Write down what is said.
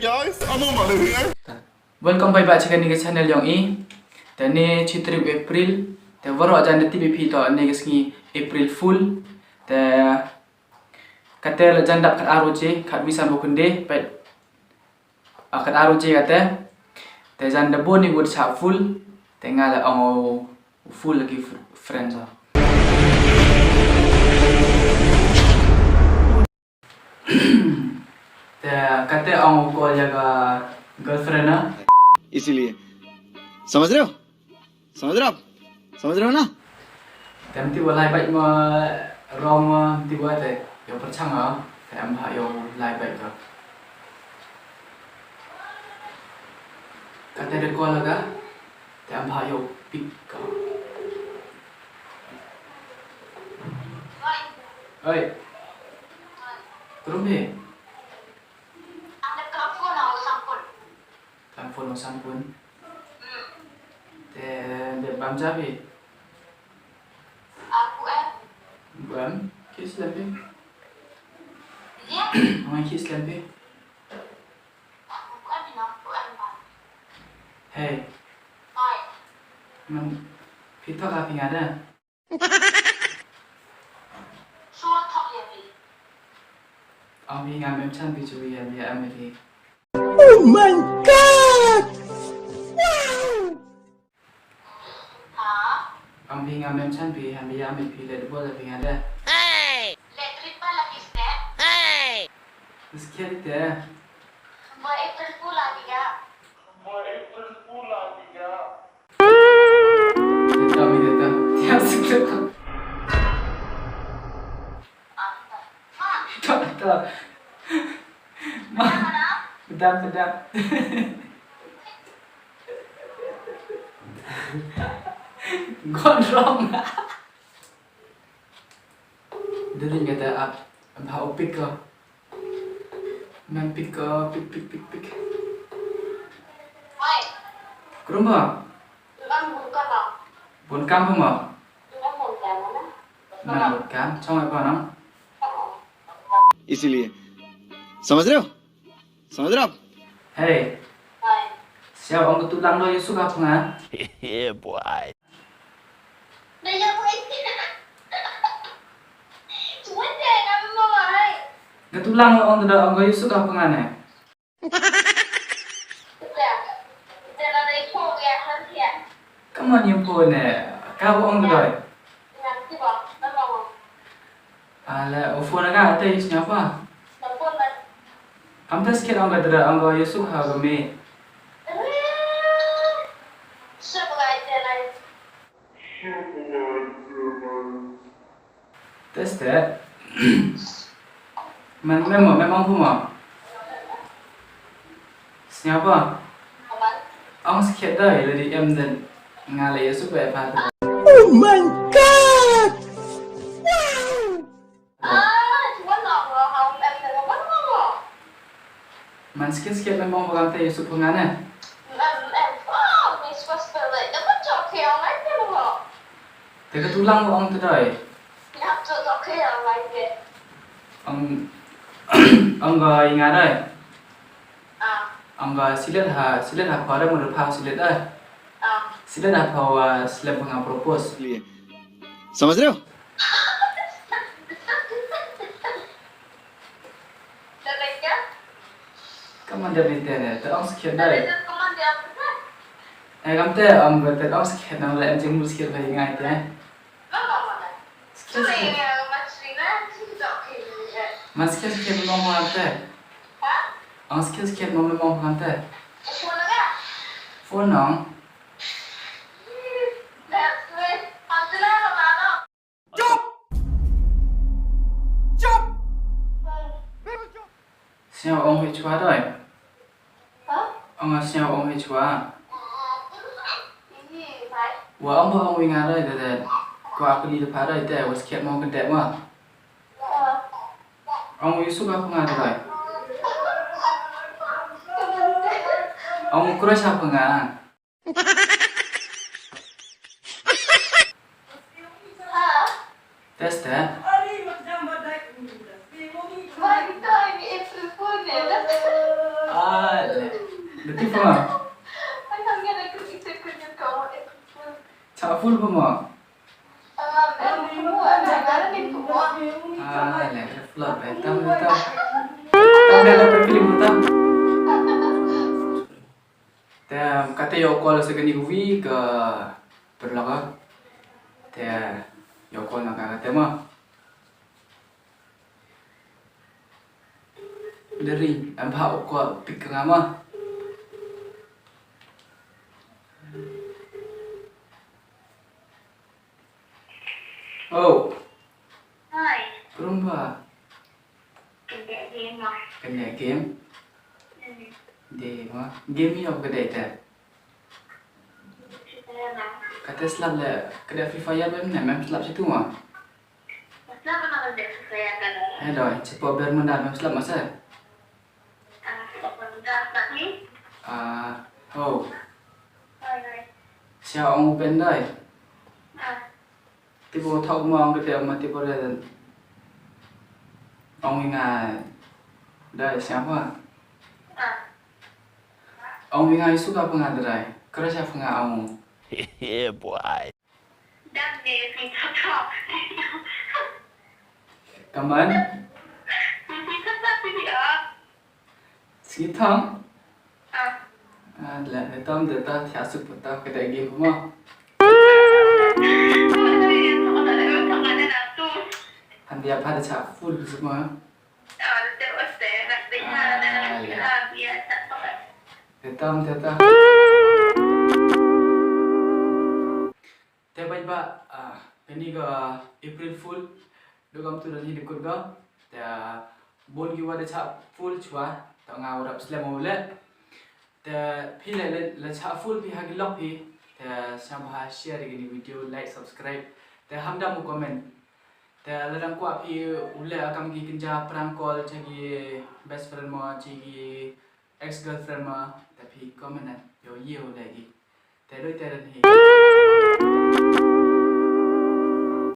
guys, anomali ya. Welcome back ke channel yang ini. Dan ni trip April. Dan baru aja nanti BP to ni kesini April Fool. Dan kata lejan dak kat aroje kat bisa bukunde. But kat aroje kata. Dan jan debo ni buat sap full. Tengah lah ang full lagi friends ah. कहते आऊँ को जगह गर्लफ्रेंड ना इसीलिए समझ रहे हो ना तमती वाला बाइक में रोम तिबा ते यो परछांग आ तम भा यो लाई बाइक का कहते रे को लगा तम भा यो पिक का ओए तुम भी phone sampun. Để bám giáp đi. Bám kiss lên đi. Không kiss lên đi. Hey. Mình phía thọ gặp nhà đó. Ông đi ngắm em chăn bị chui em đi em đi. Oh my god! Ông đi ngắm em chăn bị hàm ya mình bị lệ bố là bị ngã đây. Hey! Lệ trip pa lagi step. Hey! Meski ada. Mau April Fool lagi ya? Kami datang. Tiap sekali. Tak. Pedam. Gondrong. Dari kata apa pick ke? Man pick. Woi, Kerumah. bukan bukan lah. Bukan kamu mah. Bukan bukan mana? Mana bukan? Cuma apa nang? इसीलिए समझ रहे हो आप Hey. Woi, Siapa orang tulang lo yang suka pengan? yeah boy dah ya boy. Cuma dia nak memawai. Ketulang lo orang tulang yang suka pengan eh? Sudah. Kita nak ikut ya nanti. Kamu nyempon eh? Kau orang tulang? Nanti bang, memang. Alah, phone agak ada isinya apa? Telepon kan. Kamu tak sikit orang tulang yang suka kami? Test that. Memang puma. Siapa? Ang sikit dah dari dan ngalai supaya pada. oh my god Cuma nak orang em nak apa? Man sikit memang orang tak Yusuf pengan eh. Ni supposed to like dapat cok yang lain dia loh. Teka tulang orang tu dah. Nak cok yang lain dia. Ang ingat dah. Ah, Ang silat pada menurut hal silat dah. Silat apa silat pengang propose. इसलिए समझ रहे हो dah baca? Kamu ada berita ni? Terang sikit dah. Dah kemana dia apa? Kamu tu terang sikit nama lain jenguk sikit lagi ingat eh. Mana? Sikit. Macrina sih cok ya. Mas sikit memang orang tu. Hah? Ang sikit memang orang tu. Phone agak? Phone nong. That's it. Alhamdulillah mana? चुप Siapa orang hei cua dah? Hah? Ang siapa orang hei cua? Ini baik. Wah, orang ingat dah dah. Kau aku di depan dah dah. Was sikit mau kedek mah. Ang Yusuf apa ngat dah? Ang kurang siapa ngat? Test that. Wah, kita ini April Fool ya. Ah, Detik apa mah? Anh không nghe thấy cái gì từ cái câu hỏi em không. Cak full apa mah? Em không mua ở này đó nên cũng mua. Lah, flop betam. Tam dah dapat film betam. Kata yo call segini movie ke berlaga. Yo call nak kata mah. Dari ambak ko pick ngama. Oh, Hai, perumba. kende game mà. Kena game. Dia mah game ni apa kedai tak? Saya nak. Kata slap lah. Kedai Free Fire memang slap situ mah. Masa mana kerja saya kan? Hello, cepat biar mendah memang slap masa. Benda tak ni? Oh, Hai. siapa orang open dah? Tiba tahu mau kedai mati pada ông ingat. Dah siapa? Ông ingat suka pengadai. Kerja siapa ngah ông? Yeah, boy. Đang nghe thì thật thật. Kaman? Thì thật thật thì ở. Sekitar? Lah, hitam data tiasuk peta kedai game mah. Nanti apa ada cak full semua. Hitam data. Tapi ba, ini ke April Fool. Dogam tu dah hidup kurga. Dah bon giwa ada cak full cua. Tak ngau rap slam mulut. Dah pilih le cak full pi hagi lock pi. Dah sampai share ini video, like, subscribe. Dah hamda mu komen. Dah ladang kuat pi ule akan pergi kerja perangkol cagi best friend mo, cagi ex girlfriend mo. Tapi komen yo lagi. Dah doi dah ni.